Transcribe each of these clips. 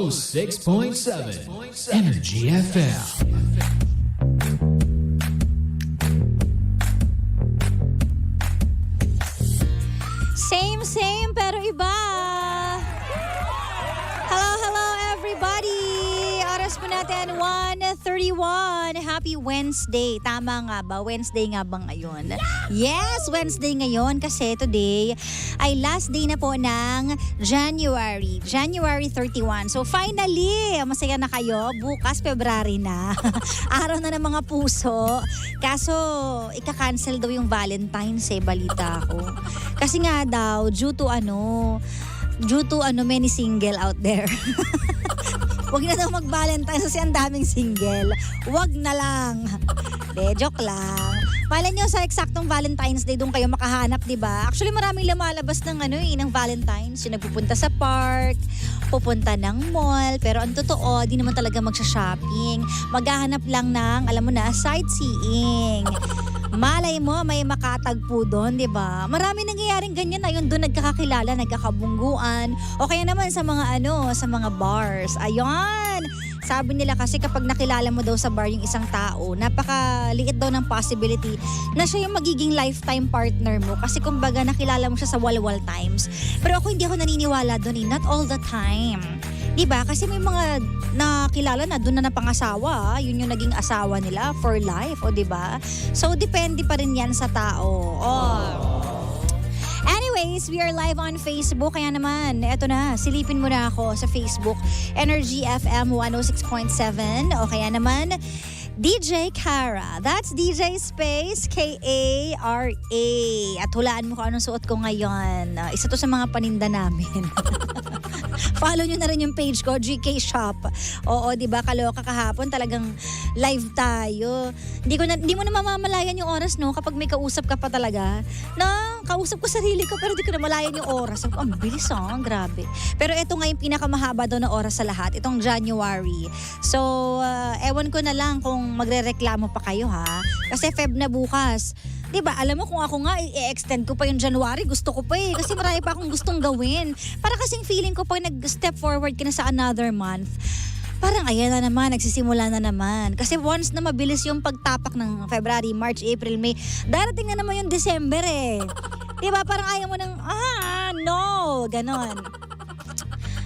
106.7 Energy FM. Same pero iba. Hello everybody. Oras po natin 1:31. Happy Wednesday. Tama nga ba? Wednesday nga ba ngayon? Yes, Wednesday ngayon kasi today ay last day na po ng January 31. So finally, masaya na kayo. Bukas, February na. Araw na ng mga puso. Kaso, ika-cancel daw yung Valentine's balita ko. Kasi nga daw, due to many single out there. Wag na daw mag-Valentine's kasi ang daming single. Wag na lang. Joke lang. Malay nyo sa eksaktong Valentine's Day doon kayo makahanap, di ba? Actually, maraming lumalabas ng ng Valentine's. Yung nagpupunta sa park, pupunta ng mall. Pero ang totoo, di naman talaga magsha-shopping. Maghahanap lang ng, alam mo na, sightseeing. Malay mo, may makatagpo doon, di ba? Marami nangyayaring ganyan na yun doon nagkakakilala, nagkakabungguan. O kaya naman sa mga sa mga bars. Ayun! Sabi nila kasi kapag nakilala mo daw sa bar yung isang tao, napakaliit daw ng possibility na siya yung magiging lifetime partner mo. Kasi kumbaga nakilala mo siya sa walwal times. Pero hindi ako naniniwala doon not all the time. Diba? Kasi may mga nakilala na doon na napangasawa. Yun yung naging asawa nila for life. O diba? So, depende pa rin yan sa tao. Anyways, we are live on Facebook. Kaya naman, eto na, silipin mo na ako sa Facebook. Energy FM 106.7. O kaya naman, DJ Kara. That's DJ Space K-A-R-A. At hulaan mo kung anong suot ko ngayon. Isa to sa mga paninda namin. Follow nyo na rin yung page ko, GK Shop. Oo, di ba? Kaloka kahapon, talagang live tayo. Hindi mo na mamamalayan yung oras, no? Kapag may kausap ka pa talaga. Kausap ko sarili ko, pero di ko na malayan yung oras. Ang bilis, grabe. Pero ito nga yung pinakamahaba daw na oras sa lahat, itong January. So, ewan ko na lang kung magrereklamo pa kayo, ha? Kasi Feb na bukas. Diba, alam mo kung ako nga i-extend ko pa yung January, gusto ko pa kasi marami pa akong gustong gawin. Para kasing feeling ko pag nag-step forward ka na sa another month, parang ayan na naman, nagsisimula na naman. Kasi once na mabilis yung pagtapak ng February, March, April, May, darating na naman yung December Diba, parang ayaw mo ng, no, ganon.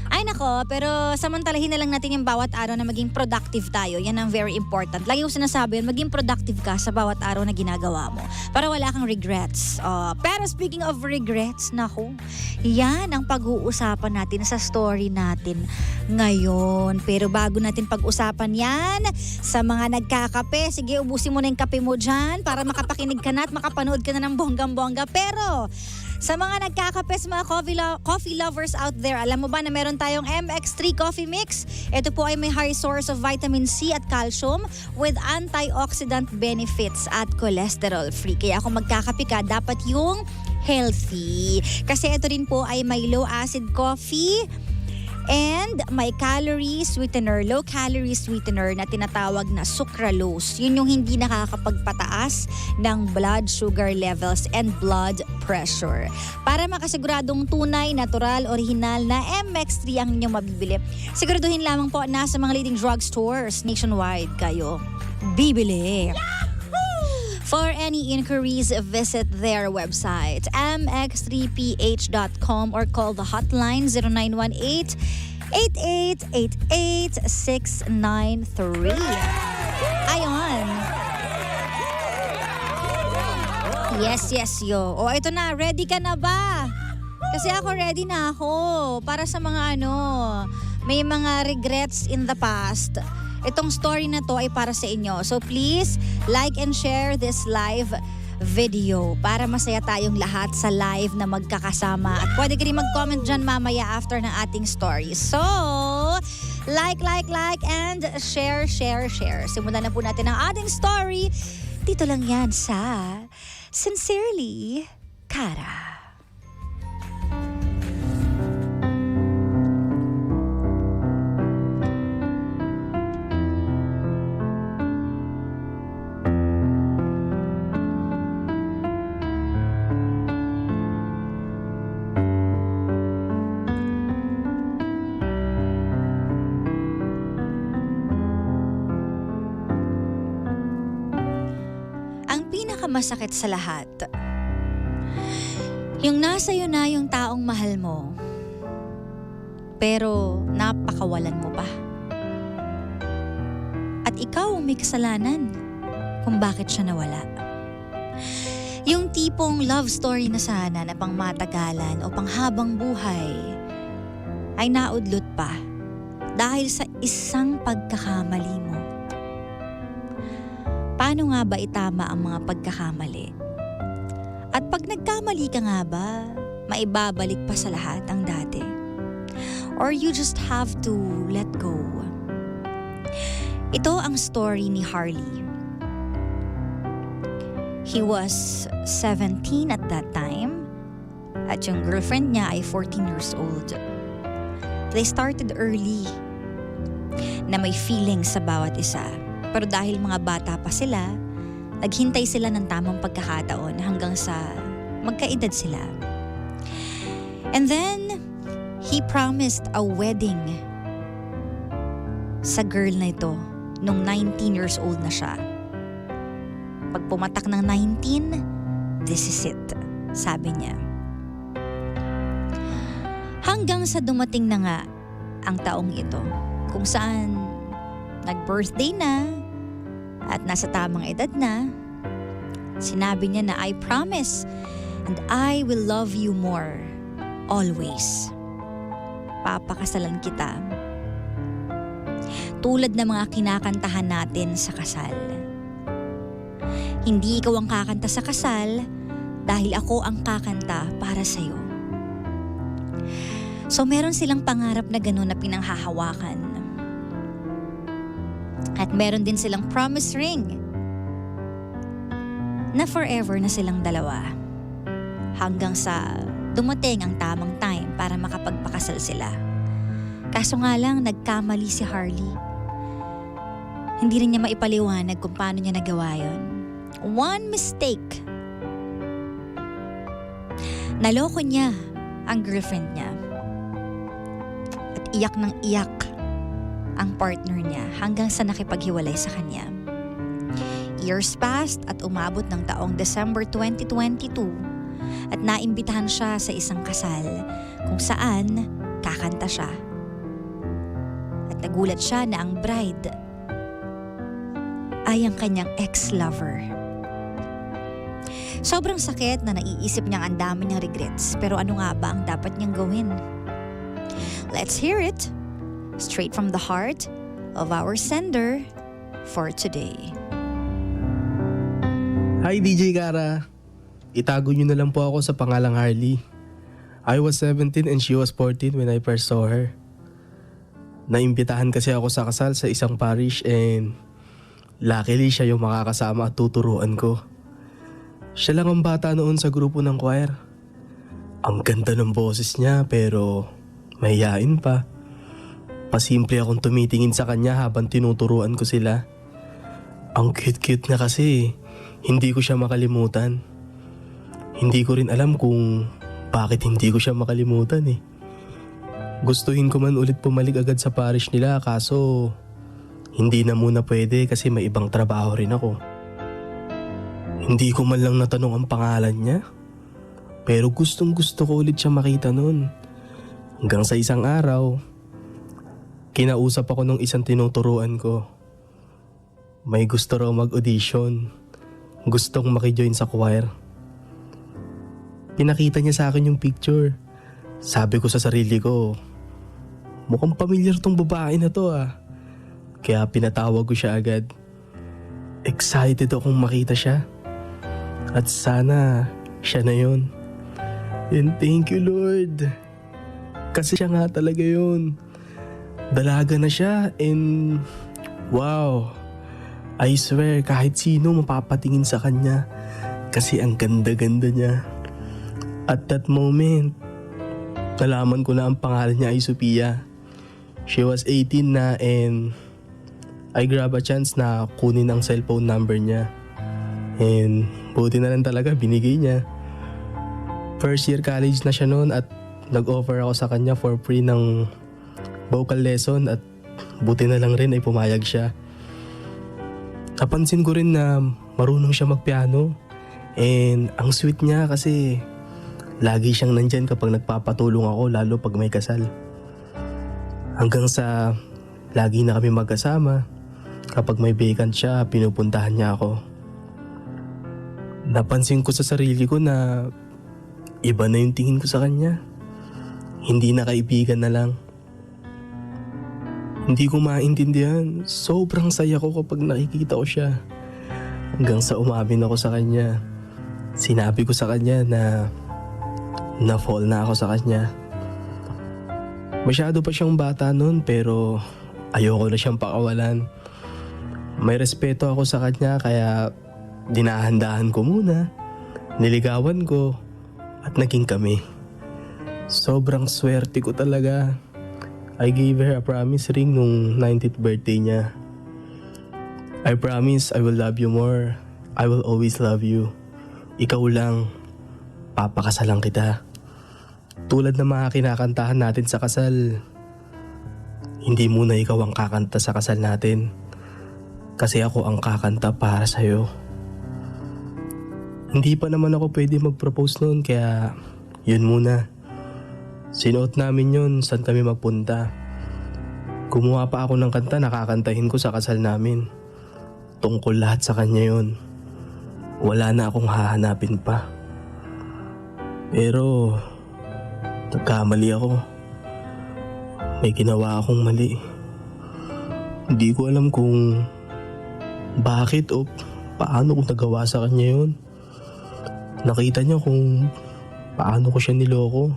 Ay nako, pero samantalahin na lang natin yung bawat araw na maging productive tayo. Yan ang very important. Lagi ko sinasabi yun, maging productive ka sa bawat araw na ginagawa mo. Para wala kang regrets. Pero speaking of regrets, nako, yan ang pag-uusapan natin sa story natin ngayon. Pero bago natin pag-usapan yan, sa mga nagkakape, sige ubusin mo na yung kape mo dyan para makapakinig ka na at makapanood ka na ng bonggang-bongga. Pero sa mga nagkakape, sa mga coffee lovers out there, alam mo ba na meron tayong MX3 Coffee Mix? Ito po ay may high source of vitamin C at calcium with antioxidant benefits at cholesterol free. Kaya kung magkakape ka, dapat yung healthy. Kasi ito rin po ay may low acid coffee and may low calorie sweetener na tinatawag na sucralose. Yun yung hindi nakakapagpataas ng blood sugar levels and blood pressure. Para makasiguradong tunay, natural, original na MX3 ang inyong mabibili, siguraduhin lamang po na sa mga leading drugstores nationwide kayo bibili. For any inquiries, visit their website, mx3ph.com or call the hotline 0918-8888-693. Ayon. Yes, yo. Ito na. Ready ka na ba? Kasi ako ready na ako. Para sa mga may mga regrets in the past. Itong story na to ay para sa inyo. So please, like and share this live video para masaya tayong lahat sa live na magkakasama. At pwede ka rin mag-comment dyan mamaya after ng ating story. So, like, and share. Simulan na po natin ang ating story. Dito lang yan sa Sincerely, Kara. pinakamasakit sa lahat. Yung nasa iyo na yung taong mahal mo, pero napakawalan mo pa. At ikaw ang may kasalanan kung bakit siya nawala. Yung tipong love story na sana na pang matagalan o pang habang buhay ay naudlot pa dahil sa isang pagkakamali mo. Paano nga ba itama ang mga pagkakamali? At pag nagkamali ka nga ba, maibabalik pa sa lahat ang dati? Or you just have to let go? Ito ang story ni Harley. He was 17 at that time at yung girlfriend niya ay 14 years old. They started early na may feelings sa bawat isa. Pero dahil mga bata pa sila, naghintay sila ng tamang pagkakataon hanggang sa magkaedad sila. And then, he promised a wedding sa girl na ito nung 19 years old na siya. Pag pumatak ng 19, this is it, sabi niya. Hanggang sa dumating na nga ang taong ito, kung saan nag-birthday na at nasa tamang edad na, sinabi niya na, I promise and I will love you more always. Papakasalan kita. Tulad ng mga kinakantahan natin sa kasal. Hindi ikaw ang kakanta sa kasal dahil ako ang kakanta para sa'yo. So meron silang pangarap na gano'n na pinanghahawakan. At meron din silang promise ring na forever na silang dalawa. Hanggang sa dumating ang tamang time para makapagpakasal sila. Kaso nga lang, nagkamali si Harley. Hindi rin niya maipaliwanag kung paano niya nagawa yun. One mistake. Naloko niya ang girlfriend niya. At iyak ng iyak ang partner niya hanggang sa nakipaghiwalay sa kanya. Years passed at umabot ng taong December 2022 at naimbitahan siya sa isang kasal kung saan kakanta siya. At nagulat siya na ang bride ay ang kanyang ex-lover. Sobrang sakit na naiisip niyang ang dami niyang regrets, pero ano nga ba ang dapat niyang gawin? Let's hear it straight from the heart of our sender for today. Hi DJ Kara, itago niyo na lang po ako sa pangalang Harley. I was 17 and she was 14 when I first saw her. Naimbitahan kasi ako sa kasal sa isang parish and luckily siya yung makakasama at tuturuan ko. Siya lang ang bata noon sa grupo ng choir. Ang ganda ng boses niya pero mahihain pa. Pasimple akong tumitingin sa kanya habang tinuturuan ko sila. Ang cute-cute na kasi, hindi ko siya makalimutan. Hindi ko rin alam kung bakit hindi ko siya makalimutan eh. Gustuhin ko man ulit pumalik agad sa parish nila kaso hindi na muna pwede kasi may ibang trabaho rin ako. Hindi ko man lang natanong ang pangalan niya. Pero gustong gusto ko ulit siya makita noon. Hanggang sa isang araw, kinausap ako nung isang tinuturuan ko. May gusto raw mag-audition. Gustong makijoin sa choir. Pinakita niya sa akin yung picture. Sabi ko sa sarili ko, mukhang pamilyar tong babae na to ah. Kaya pinatawag ko siya agad. Excited akong makita siya. At sana siya na yun. And thank you Lord. Kasi siya nga talaga yun. Dalaga na siya and wow, I swear kahit sino mapapatingin sa kanya kasi ang ganda-ganda niya. At that moment, nalaman ko na ang pangalan niya ay Sophia. She was 18 na and I grab a chance na kunin ang cellphone number niya. And buti na lang talaga binigay niya. First year college na siya noon at nag-offer ako sa kanya for free ng vocal lesson at buti na lang rin ay pumayag siya. Napansin ko rin na marunong siya magpiano And ang sweet niya kasi lagi siyang nandyan kapag nagpapatulong ako, lalo pag may kasal. Hanggang sa lagi na kami magkasama. Kapag may vacant siya, pinupuntahan niya ako. Napansin ko sa sarili ko na iba na yung tingin ko sa kanya. Hindi na kaibigan na lang. Hindi ko maintindihan. Sobrang saya ko kapag nakikita ko siya. Hanggang sa umamin ako sa kanya. Sinabi ko sa kanya na fall na ako sa kanya. Masyado pa siyang bata noon pero ayoko na siyang pakawalan. May respeto ako sa kanya kaya dinahandahan ko muna. Niligawan ko at naging kami. Sobrang swerte ko talaga. I gave her a promise ring nung 90th birthday niya. I promise I will love you more. I will always love you. Ikaw lang. Papakasalan kita. Tulad ng mga kinakantahan natin sa kasal. Hindi muna ikaw ang kakanta sa kasal natin. Kasi ako ang kakanta para sa'yo. Hindi pa naman ako pwede mag-propose noon kaya yun muna. Sinuot namin yun saan kami magpunta. Gumawa pa ako ng kanta na kakantahin ko sa kasal namin. Tungkol lahat sa kanya yun. Wala na akong hahanapin pa. Pero nagkamali ako. May ginawa akong mali. Hindi ko alam kung bakit o paano ko nagawa sa kanya yun. Nakita niya kung paano ko siya niloko.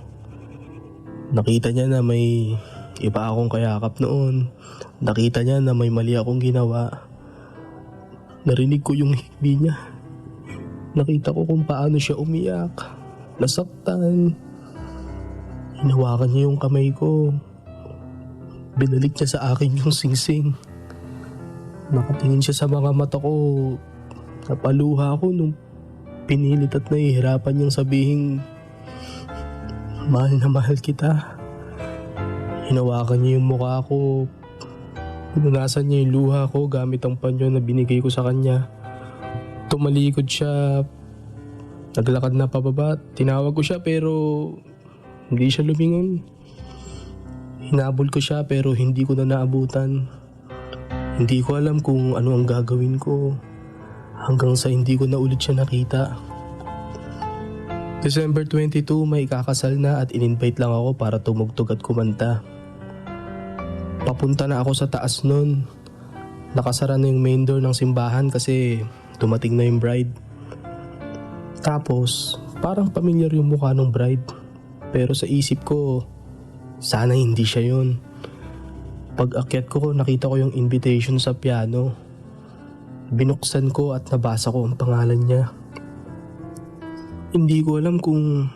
Nakita niya na may iba akong kayakap noon. Nakita niya na may mali akong ginawa. Narinig ko yung hikbi niya. Nakita ko kung paano siya umiyak. Nasaktan. Hinawakan niya yung kamay ko. Binalik niya sa akin yung singsing. Nakatingin siya sa mga mata ko. Napaluha ako nung pinilit at nahihirapan niyang sabihing mahal na mahal kita. Hinawakan niya yung mukha ko. Pinunasan niya yung luha ko gamit ang panyo na binigay ko sa kanya. Tumalikod siya. Naglakad na pababa. Tinawag ko siya pero hindi siya lumingon. Hinabol ko siya pero hindi ko na naabutan. Hindi ko alam kung ano ang gagawin ko. Hanggang sa hindi ko na ulit siya nakita. December 22, may kakasal na at in-invite lang ako para tumugtog at kumanta. Papunta na ako sa taas nun. Nakasara na yung main door ng simbahan kasi dumating na yung bride. Tapos, parang familiar yung mukha ng bride. Pero sa isip ko, sana hindi siya yun. Pag akyat ko, nakita ko yung invitation sa piano. Binuksan ko at nabasa ko ang pangalan niya. Hindi ko alam kung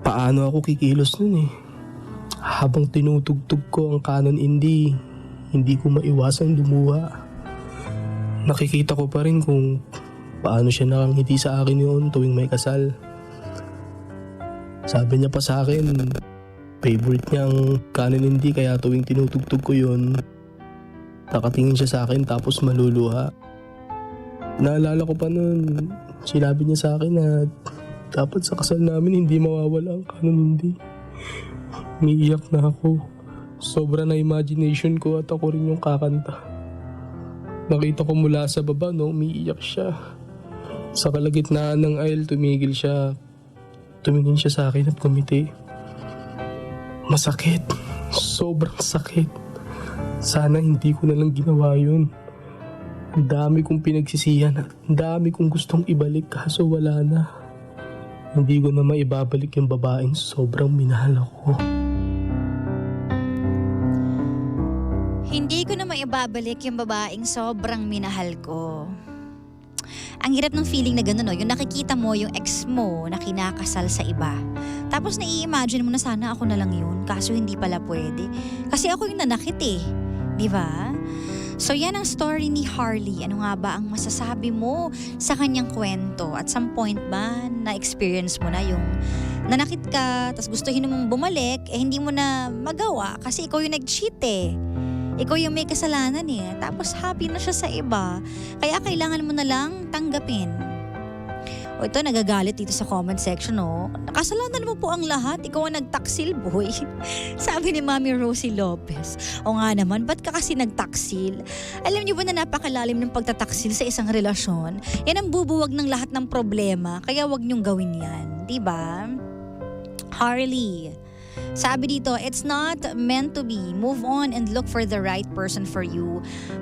paano ako kikilos nun eh. Habang tinutugtog ko ang canon hindi ko maiwasang lumuha. Nakikita ko pa rin kung paano siya nakangiti sa akin noon tuwing may kasal. Sabi niya pa sa akin, favorite niya ang canon hindi kaya tuwing tinutugtog ko yun, nakatingin siya sa akin tapos maluluha. Naalala ko pa noon, sinabi niya sa akin na dapat sa kasal namin hindi mawawala ang canon hindi. Umiiyak na ako. Sobra na imagination ko at ako rin yung kakanta. Nakita ko mula sa baba no, umiiyak siya. Sa kalagitnaan ng aisle tumigil siya. Tumingin siya sa akin at kumiti. Masakit. Sobrang sakit. Sana hindi ko na lang ginawa yun. Ang dami kong pinagsisihan at ang dami kong gustong ibalik kaso wala na. Hindi ko na maibabalik yung babaeng sobrang minahal ako. Hindi ko na maibabalik yung babaeng sobrang minahal ko. Ang hirap ng feeling na gano'n, no? Yung nakikita mo yung ex mo na kinakasal sa iba. Tapos nai-imagine mo na sana ako na lang yun, kaso hindi pala pwede. Kasi ako yung nanakit eh. Di ba? So yan ang story ni Harley. Ano nga ba ang masasabi mo sa kanyang kwento? At some point ba na-experience mo na yung nanakit ka, tapos gustuhin mong bumalik, eh hindi mo na magawa kasi ikaw yung nag-cheat eh. Ikaw yung may kasalanan eh. Tapos happy na siya sa iba. Kaya kailangan mo na lang tanggapin O ito, nagagalit dito sa comment section, oh. Kasalanan mo po ang lahat. Ikaw ang nagtaksil, boy. Sabi ni Mami Rosie Lopez. O nga naman, ba't ka kasi nagtaksil? Alam niyo ba na napakalalim ng pagtataksil sa isang relasyon? Yan ang bubuwag ng lahat ng problema. Kaya wag niyong gawin yan. Diba? Harley. Sabi dito, it's not meant to be. Move on and look for the right person for you.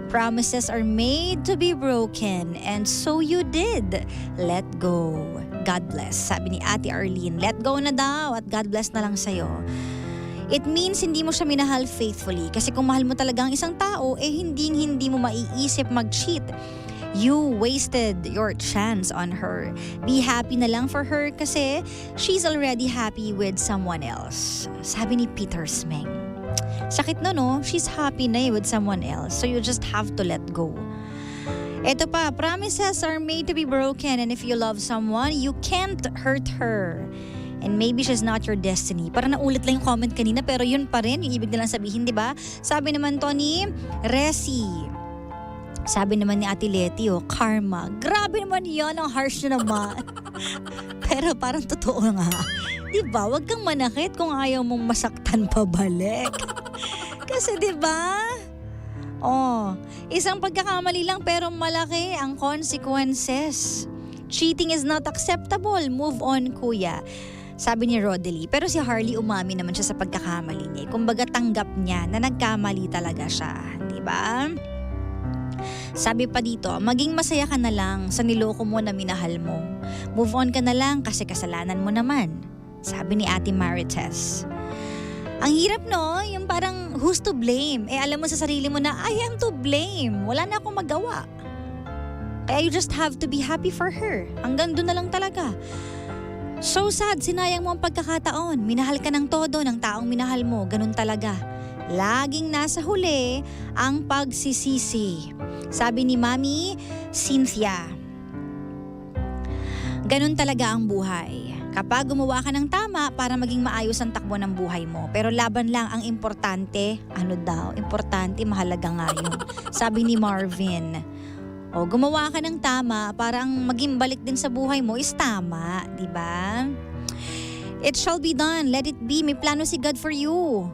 Promises are made to be broken, and so you did. Let go. God bless. Sabi ni Ate Arlene, let go na daw at God bless na lang sa'yo. It means hindi mo siya minahal faithfully. Kasi kung mahal mo talaga ang isang tao, hindi mo maiisip mag-cheat. You wasted your chance on her. Be happy na lang for her kasi she's already happy with someone else. Sabi ni Peter Smeng. Sakit no? She's happy na with someone else. So you just have to let go. Ito pa, promises are made to be broken, and if you love someone, you can't hurt her. And maybe she's not your destiny. Parang naulit lang yung comment kanina pero yun pa rin yung ibig nilang sabihin, di ba? Sabi naman to ni Resi. Sabi naman ni Ate Leti, karma. Grabe naman yan, ang harsh na naman. Pero parang totoo nga. Diba, wag kang manakit kung ayaw mong masaktan pabalik. Kasi diba, isang pagkakamali lang pero malaki ang consequences. Cheating is not acceptable. Move on, kuya. Sabi ni Rodely. Pero si Harley umami naman siya sa pagkakamali niya. Kumbaga tanggap niya na nagkamali talaga siya. Diba? Sabi pa dito, maging masaya ka na lang sa niloko mo na minahal mo. Move on ka na lang kasi kasalanan mo naman. Sabi ni Ate Marites. Ang hirap no, yung parang who's to blame? Alam mo sa sarili mo na I am to blame. Wala na akong magawa. Kaya you just have to be happy for her. Hanggang doon na lang talaga. So sad, sinayang mo ang pagkakataon. Minahal ka ng todo ng taong minahal mo. Ganun talaga. Laging nasa huli ang pagsisisi. Sabi ni Mami Cynthia. Ganun talaga ang buhay. Kapag gumawa ka ng tama para maging maayos ang takbo ng buhay mo. Pero laban lang ang importante. Importante, mahalaga nga yun. Sabi ni Marvin. Gumawa ka ng tama para ang maging balik din sa buhay mo is tama. Diba? It shall be done. Let it be. May plano si God for you.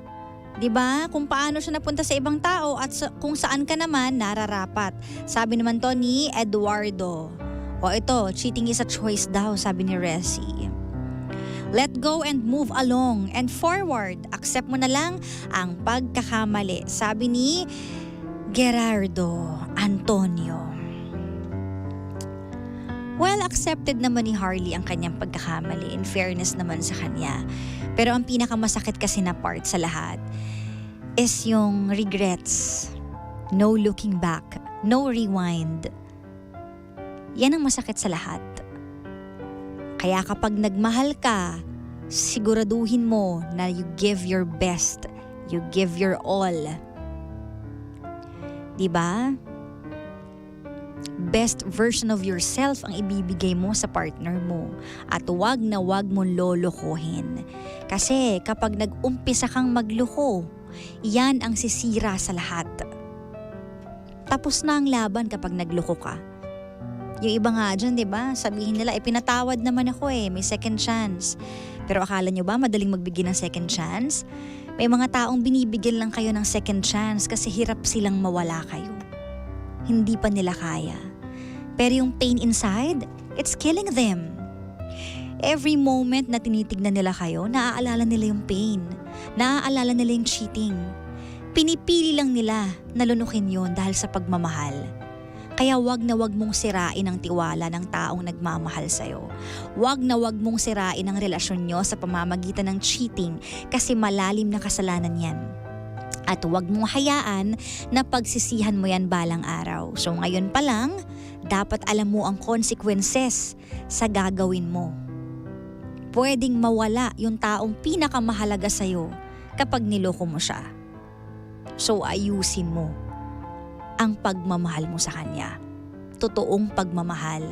Diba? Kung paano siya napunta sa ibang tao at kung saan ka naman nararapat. Sabi naman to ni Eduardo. Ito, cheating is a choice daw, sabi ni Resi. Let go and move along and forward. Accept mo na lang ang pagkakamali. Sabi ni Gerardo Antonio. Well, accepted naman ni Harley ang kanyang pagkakamali. In fairness naman sa kanya. Pero ang pinakamasakit kasi na part sa lahat is yung regrets. No looking back. No rewind. Yan ang masakit sa lahat. Kaya kapag nagmahal ka, siguraduhin mo na you give your best. You give your all. Diba? Best version of yourself ang ibibigay mo sa partner mo. At wag na wag mong lolokohin. Kasi kapag nag-umpisa kang magloko, yan ang sisira sa lahat. Tapos na ang laban kapag nagloko ka. Yung iba nga dyan, diba? Sabihin nila, pinatawad naman ako may second chance. Pero akala nyo ba madaling magbigay ng second chance? May mga taong binibigyan lang kayo ng second chance kasi hirap silang mawala kayo. Hindi pa nila kaya. Pero yung pain inside, it's killing them. Every moment na tinitignan nila kayo, naaalala nila yung pain. Naaalala nila yung cheating. Pinipili lang nila na lunukin yun dahil sa pagmamahal. Kaya wag na wag mong sirain ang tiwala ng taong nagmamahal sa'yo. Wag na wag mong sirain ang relasyon nyo sa pamamagitan ng cheating kasi malalim na kasalanan yan. At huwag mong hayaan na pagsisihan mo yan balang araw. So ngayon pa lang, dapat alam mo ang consequences sa gagawin mo. Pwedeng mawala yung taong pinakamahalaga sa'yo kapag niloko mo siya. So ayusin mo ang pagmamahal mo sa kanya. Totoong pagmamahal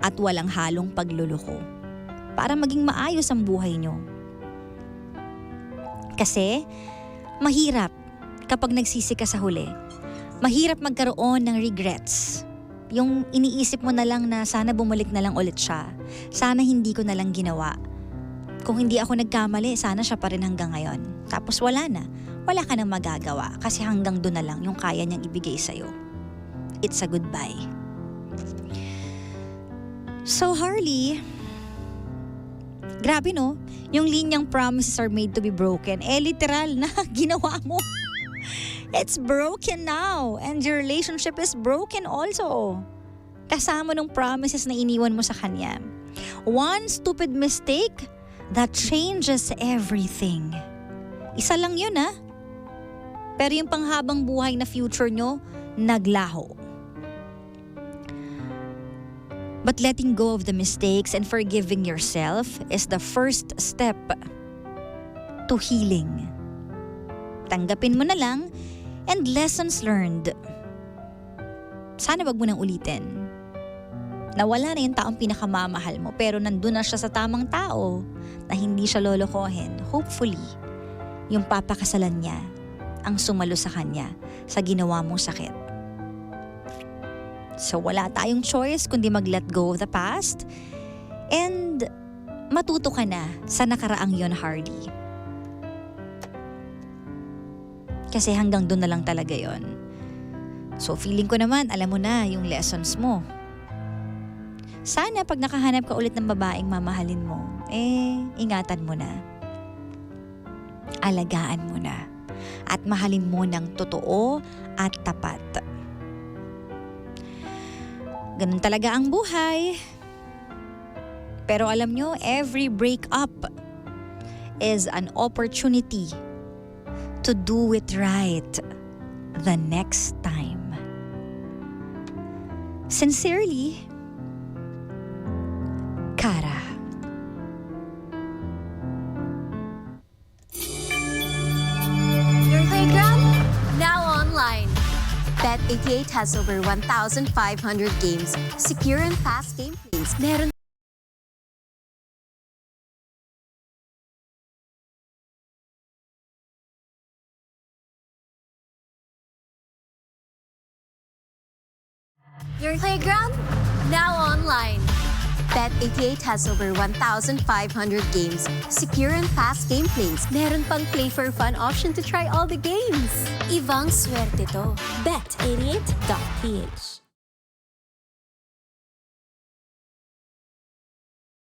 at walang halong pagluloko para maging maayos ang buhay nyo. Kasi mahirap kapag nagsisi ka sa huli. Mahirap magkaroon ng regrets. Yung iniisip mo na lang na sana bumalik na lang ulit siya. Sana hindi ko na lang ginawa. Kung hindi ako nagkamali, sana siya pa rin hanggang ngayon. Tapos wala na. Wala ka nang magagawa kasi hanggang doon na lang yung kaya niyang ibigay sa'yo. It's a goodbye. So Harley, grabe no? Yung linyang promises are made to be broken. Literal na ginawa mo. It's broken now and your relationship is broken also. Kasama nung promises na iniwan mo sa kanya. One stupid mistake that changes everything. Isa lang yun Pero yung panghabang buhay na future nyo, naglaho. But letting go of the mistakes and forgiving yourself is the first step to healing. Tanggapin mo na lang and lessons learned. Sana wag mo nang ulitin. Nawala na yung taong pinakamamahal mo pero nandun na siya sa tamang tao na hindi siya lolokohin. Hopefully, yung papakasalan niya ang sumalo sa kanya sa ginawa mong sakit. So wala tayong choice kundi mag-let go of the past and matuto ka na sa nakaraang yon, Harley. Kasi hanggang doon na lang talaga yon. So feeling ko naman, alam mo na yung lessons mo. Sana pag nakahanap ka ulit ng babaeng mamahalin mo, ingatan mo na. Alagaan mo na. At mahalin mo ng totoo at tapat. Ganun talaga ang buhay. Pero alam nyo, every breakup is an opportunity to do it right the next time. Sincerely, Kara. Your playground, now online. Bet88 has over 1,500 games, secure and fast gameplays. Meron Your playground, now online. Bet88 has over 1,500 games, secure and fast gameplays. Meron pang play for fun option to try all the games. Ibang swerte to. Bet88.ph